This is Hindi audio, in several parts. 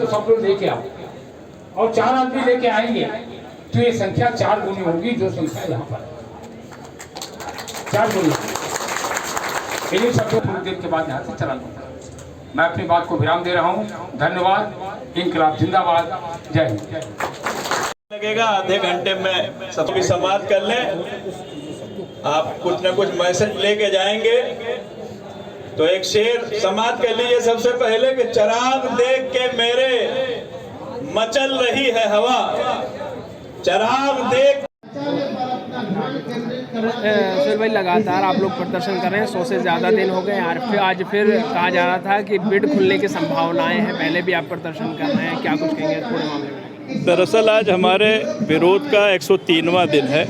तो सब लोग लेके आओ, और 4 आदमी लेके आएंगे तो ये संख्या 4 गुनी होगी, जो संख्या यहाँ पर 4 गुनी। इन्हीं शब्दों को देख के बाद यहाँ से चला लूँगा। मैं अपनी बात को विराम दे रहा हूँ। धन्यवाद। इंकलाब जिंदाबाद। जय हिंद। लगेगा आधे घंटे में सब भी समाप्त कर लें। आप कुछ न कुछ मैसेज लेके जाएंगे तो एक शेर समाप्त कर लीजिए सबसे पहले कि चराग देख के मेरे मचल रही है हवा, चराग देख। सर भाई, लगातार आप लोग प्रदर्शन कर रहे हैं, 100 से ज़्यादा दिन हो गए यार। आज फिर कहा जा रहा था कि बिड खुलने की संभावनाएं हैं, पहले भी आप प्रदर्शन कर रहे हैं, क्या कुछ कहेंगे पूरे मामले में? दरअसल आज हमारे विरोध का 103वां दिन है।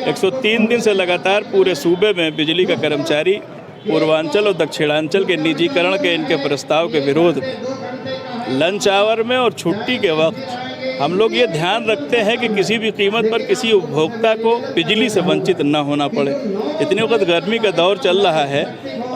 103 दिन से लगातार पूरे सूबे में बिजली का कर्मचारी पूर्वांचल और दक्षिणांचल के निजीकरण के इनके प्रस्ताव के विरोध में लंच आवर में और छुट्टी के वक्त हम लोग ये ध्यान रखते हैं कि किसी भी कीमत पर किसी उपभोक्ता को बिजली से वंचित न होना पड़े। इतने वक्त गर्मी का दौर चल रहा है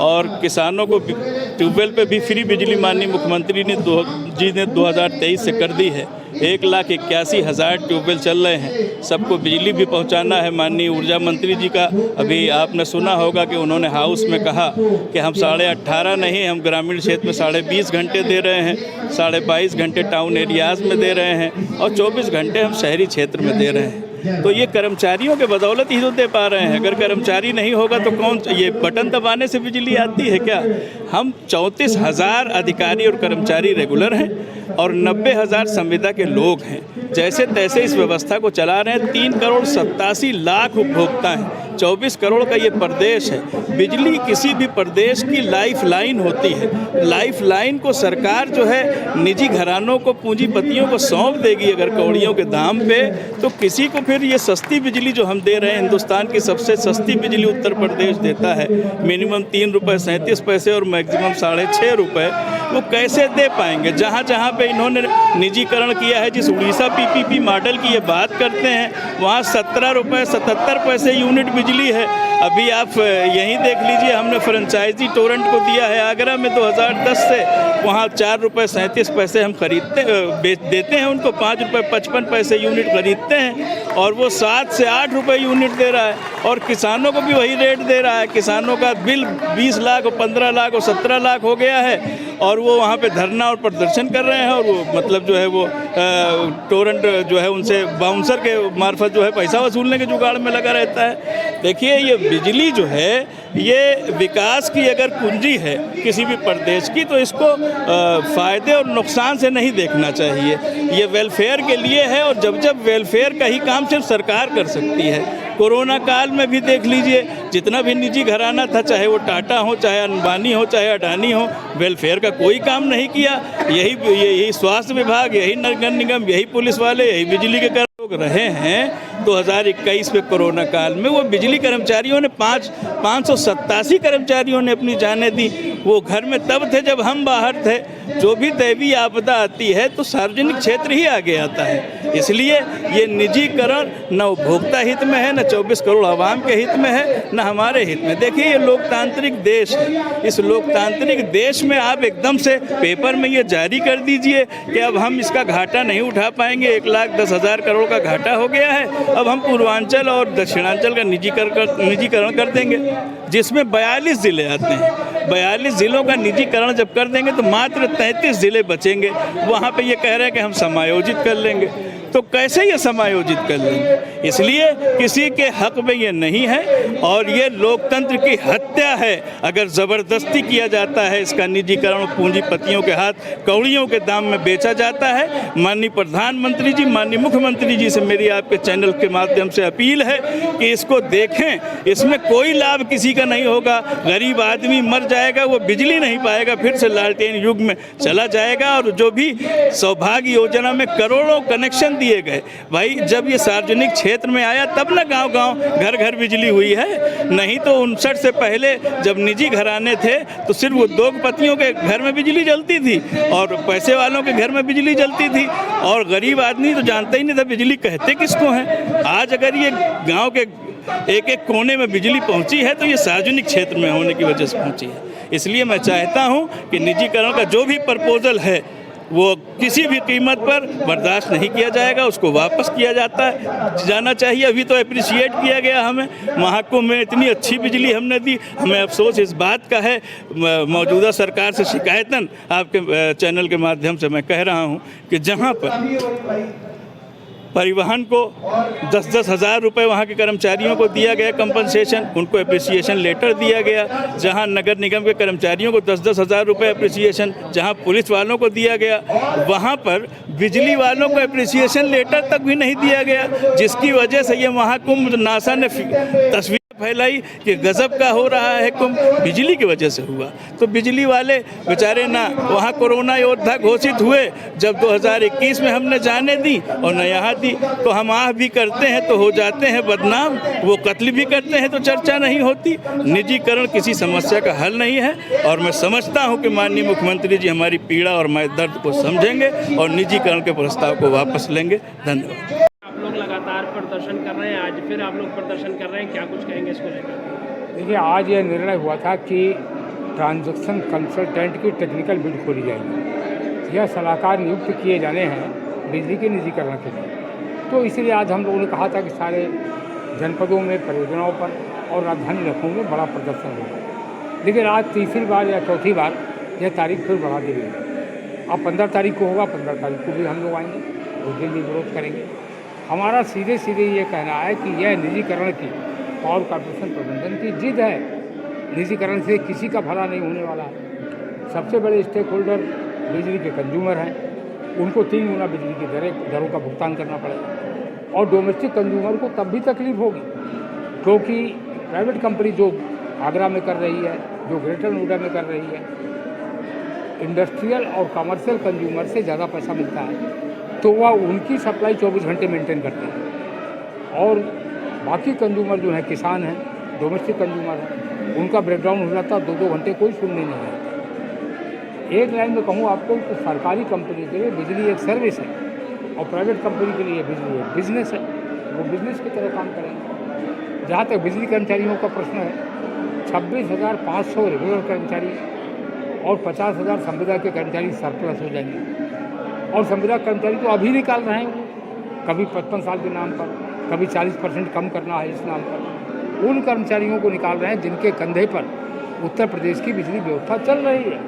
और किसानों को ट्यूबवेल पे भी फ्री बिजली माननीय मुख्यमंत्री ने 2023 से कर दी है। 1,81,000 ट्यूबवेल चल रहे हैं, सबको बिजली भी पहुंचाना है। माननीय ऊर्जा मंत्री जी का अभी आपने सुना होगा कि उन्होंने हाउस में कहा कि हम 18.5 नहीं, हम ग्रामीण क्षेत्र में 20.5 घंटे दे रहे हैं, 22.5 घंटे टाउन एरियाज़ में दे रहे हैं और 24 घंटे हम शहरी क्षेत्र में दे रहे हैं। तो ये कर्मचारियों के बदौलत ही तो दे पा रहे हैं। अगर कर्मचारी नहीं होगा तो कौन, ये बटन दबाने से बिजली आती है क्या? हम 34,000 अधिकारी और कर्मचारी रेगुलर हैं और 90,000 संविदा के लोग हैं। जैसे तैसे इस व्यवस्था को चला रहे हैं। 3,87,00,000 उपभोक्ता हैं, 24 करोड़ का ये प्रदेश है। बिजली किसी भी प्रदेश की लाइफ लाइन होती है। लाइफ लाइन को सरकार जो है निजी घरानों को, पूंजीपतियों को सौंप देगी अगर कौड़ियों के दाम पे, तो किसी को फिर ये सस्ती बिजली जो हम दे रहे हैं, हिंदुस्तान की सबसे सस्ती बिजली उत्तर प्रदेश देता है, मिनिमम 3 रुपये 37 पैसे और मैक्सिमम 6.5 रुपये, वो कैसे दे पाएंगे? जहाँ जहाँ पे इन्होंने निजीकरण किया है, जिस उड़ीसा PPP मॉडल की ये बात करते हैं, वहाँ 17 रुपये 77 पैसे यूनिट बिजली है। अभी आप यहीं देख लीजिए, हमने फ्रेंचाइजी टोरेंट को दिया है आगरा में 2010 से, वहाँ 4 रुपये 37 पैसे हम देते हैं उनको, 5 रुपये 55 पैसे यूनिट खरीदते हैं और वो 7 से 8 रुपये यूनिट दे रहा है और किसानों को भी वही रेट दे रहा है। किसानों का बिल 20 लाख और 15 लाख और 17 लाख हो गया है और वो वहाँ पे धरना और प्रदर्शन कर रहे हैं और वो मतलब जो है वो टोरेंट जो है उनसे बाउंसर के मार्फत जो है पैसा वसूलने के जुगाड़ में लगा रहता है। देखिए, ये बिजली जो है ये विकास की अगर कुंजी है किसी भी प्रदेश की, तो इसको फ़ायदे और नुकसान से नहीं देखना चाहिए। ये वेलफेयर के लिए है और जब वेलफेयर का ही काम सिर्फ सरकार कर सकती है। कोरोना काल में भी देख लीजिए, जितना भी निजी घराना था, चाहे वो टाटा हो, चाहे अंबानी हो, चाहे अडानी हो, वेलफेयर का कोई काम नहीं किया। यही स्वास्थ्य विभाग, यही नगर निगम, यही पुलिस वाले, यही बिजली के लोग रहे हैं। 2021 में कोरोना काल में वो बिजली कर्मचारियों ने 587 कर्मचारियों ने अपनी जानें दी। वो घर में तब थे जब हम बाहर थे। जो भी दैवीय आपदा आती है तो सार्वजनिक क्षेत्र ही आगे आता है। इसलिए ये निजीकरण न उपभोक्ता हित में है, न 24 करोड़ आवाम के हित में है, न हमारे हित में। देखिए, ये लोकतांत्रिक देश है। इस लोकतांत्रिक देश में आप एकदम से पेपर में ये जारी कर दीजिए कि अब हम इसका घाटा नहीं उठा पाएंगे, 1,10,000 करोड़ का घाटा हो गया है, अब हम पूर्वांचल और दक्षिणांचल का निजीकरण कर देंगे, जिसमें 42 ज़िले आते हैं। 42 ज़िलों का निजीकरण जब कर देंगे तो मात्र 33 ज़िले बचेंगे। वहाँ पे ये कह रहे हैं कि हम समायोजित कर लेंगे, तो कैसे ये समायोजित कर लेंगे? इसलिए किसी के हक में ये नहीं है और ये लोकतंत्र की हत्या है अगर ज़बरदस्ती किया जाता है। इसका निजीकरण पूंजीपतियों के हाथ कौड़ियों के दाम में बेचा जाता है। माननीय प्रधानमंत्री जी, माननीय मुख्यमंत्री जी से मेरी आपके चैनल के माध्यम से अपील है कि इसको देखें। इसमें कोई लाभ किसी का नहीं होगा। गरीब आदमी मर जाएगा, वो बिजली नहीं पाएगा, फिर से लालटेन युग में चला जाएगा। और जो भी सौभाग्य योजना में करोड़ों कनेक्शन दिए गए, भाई जब ये सार्वजनिक क्षेत्र में आया तब ना गांव-गांव घर-घर बिजली हुई है। नहीं तो 59 से पहले जब निजी घराने थे तो सिर्फ वो दोपतियों के घर में बिजली जलती थी और पैसे वालों के घर में बिजली जलती थी और गरीब आदमी तो जानता ही नहीं था बिजली कहते किसको हैं। आज अगर ये गाँव के एक कोने में बिजली पहुंची है तो ये सार्वजनिक क्षेत्र में होने की वजह से पहुंची है। इसलिए मैं चाहता हूं कि निजीकरण का जो भी प्रपोजल है वो किसी भी कीमत पर बर्दाश्त नहीं किया जाएगा, उसको वापस किया जाना चाहिए। अभी तो अप्रिशिएट किया गया हमें, महाकुंभ में इतनी अच्छी बिजली हमने दी। हमें अफसोस इस बात का है, मौजूदा सरकार से शिकायतन आपके चैनल के माध्यम से मैं कह रहा हूँ कि जहाँ पर परिवहन को 10-10 हज़ार रुपये वहाँ के कर्मचारियों को दिया गया कंपनसेशन, उनको अप्रिसिएशन लेटर दिया गया। जहाँ नगर निगम के कर्मचारियों को 10-10 हज़ार रुपये अप्रिसिएशन, जहाँ पुलिस वालों को दिया गया, वहाँ पर बिजली वालों को अप्रिसिएशन लेटर तक भी नहीं दिया गया, जिसकी वजह से ये महाकुंभ नासा ने तस्वीर फैलाई कि गजब का हो रहा है कुंभ, बिजली की वजह से हुआ। तो बिजली वाले बेचारे ना वहाँ कोरोना योद्धा घोषित हुए जब 2021 में हमने जाने दी, और न यहाँ दी। तो हम आह भी करते हैं तो हो जाते हैं बदनाम, वो कत्ल भी करते हैं तो चर्चा नहीं होती। निजीकरण किसी समस्या का हल नहीं है, और मैं समझता हूँ कि माननीय मुख्यमंत्री जी हमारी पीड़ा और हमारे दर्द को समझेंगे और निजीकरण के प्रस्ताव को वापस लेंगे। धन्यवाद। लोग लगातार प्रदर्शन कर रहे हैं, आज फिर आप लोग प्रदर्शन कर रहे हैं, क्या कुछ कहेंगे इसको लेकर? देखिए, आज यह निर्णय हुआ था कि ट्रांजैक्शन कंसल्टेंट की टेक्निकल बिड खोली जाएगी। यह सलाहकार नियुक्त किए जाने हैं बिजली के निजीकरण के लिए। तो इसीलिए आज हम लोगों ने कहा था कि सारे जनपदों में परियोजनाओं पर और राजधानी लखनऊ में बड़ा प्रदर्शन होगा। लेकिन आज तीसरी बार या चौथी बार यह तारीख फिर बढ़ा दी गई। अब 15 तारीख को होगा, 15 तारीख को भी हम लोग आएंगे, उस दिन भी विरोध करेंगे। हमारा सीधे सीधे ये कहना है कि यह निजीकरण की, पावर कॉर्पोरेशन प्रबंधन की जिद है। निजीकरण से किसी का भला नहीं होने वाला है। सबसे बड़े स्टेक होल्डर बिजली के कंज्यूमर हैं, उनको 3 गुना बिजली की दरों का भुगतान करना पड़ेगा। और डोमेस्टिक कंज्यूमर को तब भी तकलीफ होगी, क्योंकि प्राइवेट कंपनी जो आगरा में कर रही है, जो ग्रेटर नोएडा में कर रही है, इंडस्ट्रियल और कमर्शियल कंज्यूमर से ज़्यादा पैसा मिलता है, तो वह उनकी सप्लाई 24 घंटे मेंटेन करते हैं। और बाकी कंज्यूमर जो हैं, किसान हैं, डोमेस्टिक कंज्यूमर हैं, उनका ब्रेकडाउन हो जाता है, 2-2 घंटे कोई सुनने नहीं आता। एक लाइन में कहूँ आपको तो सरकारी कंपनी के लिए बिजली एक सर्विस है, और प्राइवेट कंपनी के लिए बिजली एक बिजनेस है। वो बिजनेस की तरह काम करेंगे। जहाँ तक बिजली कर्मचारियों का प्रश्न है, 26,500 रेगुलर कर्मचारी और 50,000 संविदा के कर्मचारी सरप्लस हो जाएंगे। और संविदा कर्मचारी तो अभी निकाल रहे हैं, कभी 55 साल के नाम पर, कभी 40% कम करना है इस नाम पर। उन कर्मचारियों को निकाल रहे हैं जिनके कंधे पर उत्तर प्रदेश की बिजली व्यवस्था चल रही है,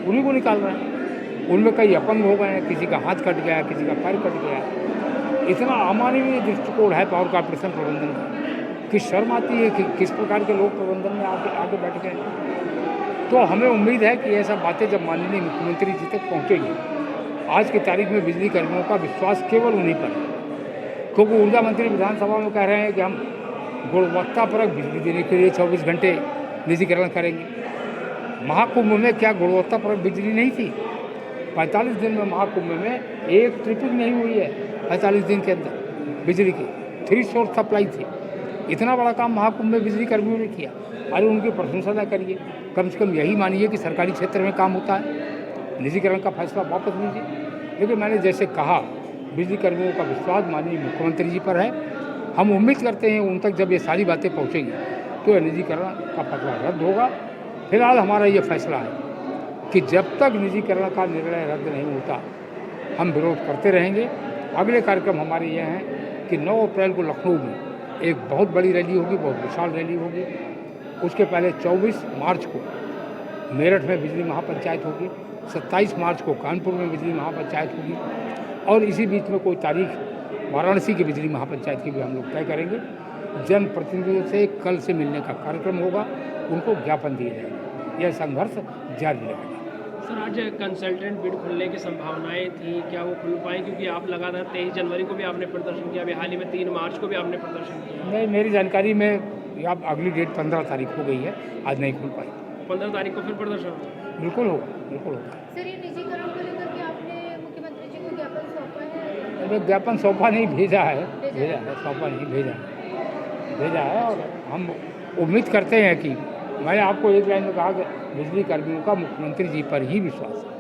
उन्हीं को निकाल रहे हैं। उनमें कई अपंग हो गए हैं, किसी का हाथ कट गया है, किसी का पैर कट गया है। इतना अमानवीय दृष्टिकोण है पावर कॉर्पोरेशन प्रबंधन का कि शर्म आती है कि किस प्रकार के लोग प्रबंधन में आगे बैठ गए। तो हमें उम्मीद है कि ऐसा बातें जब माननीय मुख्यमंत्री जी तक पहुँचेगी, आज की तारीख में बिजली कर्मियों का विश्वास केवल उन्हीं पर है। क्योंकि ऊर्जा मंत्री विधानसभा में कह रहे हैं कि हम गुणवत्तापरक बिजली देने के लिए 24 घंटे निजीकरण करेंगे। महाकुंभ में क्या गुणवत्तापरक बिजली नहीं थी? 45 दिन में महाकुंभ में एक ट्रिपिंग नहीं हुई है। 45 दिन के अंदर बिजली की 3 सोर्स सप्लाई थी। इतना बड़ा काम महाकुंभ में बिजली कर्मियों ने किया। अरे उनकी प्रशंसा न करिए, कम से कम यही मानिए कि सरकारी क्षेत्र में काम होता है। निजीकरण का फैसला वापस लीजिए। लेकिन मैंने जैसे कहा, बिजली कर्मियों का विश्वास माननीय मुख्यमंत्री जी पर है। हम उम्मीद करते हैं उन तक जब ये सारी बातें पहुंचेंगी तो निजीकरण का फैसला रद्द होगा। फिलहाल हमारा ये फैसला है कि जब तक निजीकरण का निर्णय रद्द नहीं होता हम विरोध करते रहेंगे। अगले कार्यक्रम हमारे ये हैं कि 9 अप्रैल को लखनऊ में एक बहुत बड़ी रैली होगी, बहुत विशाल रैली होगी। उसके पहले 24 मार्च को मेरठ में बिजली महापंचायत होगी, 27 मार्च को कानपुर में बिजली महापंचायत होगी, और इसी बीच में कोई तारीख वाराणसी की बिजली महापंचायत की भी हम लोग तय करेंगे। जनप्रतिनिधियों से कल से मिलने का कार्यक्रम होगा, उनको ज्ञापन दिए जाएंगे। यह संघर्ष जारी रहेगा। सर, आज कंसल्टेंट बिड खुलने की संभावनाएं थी, क्या वो खुल पाए? क्योंकि आप लगातार 23 जनवरी को भी आपने प्रदर्शन किया, अभी हाल ही में 3 मार्च को भी आपने प्रदर्शन किया। नहीं, मेरी जानकारी में अब अगली डेट 15 तारीख हो गई है, आज नहीं खुल पाई। 15 तारीख को फिर प्रदर्शन होगा? बिल्कुल होगा, बिल्कुल होगा। सर, ये निजीकरण को लेकर के आपने मुख्यमंत्री जी को ज्ञापन सौंपा है? अरे ज्ञापन सौंपा नहीं, भेजा है, सौंपा नहीं, भेजा है। और हम उम्मीद करते हैं कि मैंने आपको एक लाइन में कहा कि बिजली कर्मियों का मुख्यमंत्री जी पर ही विश्वास है।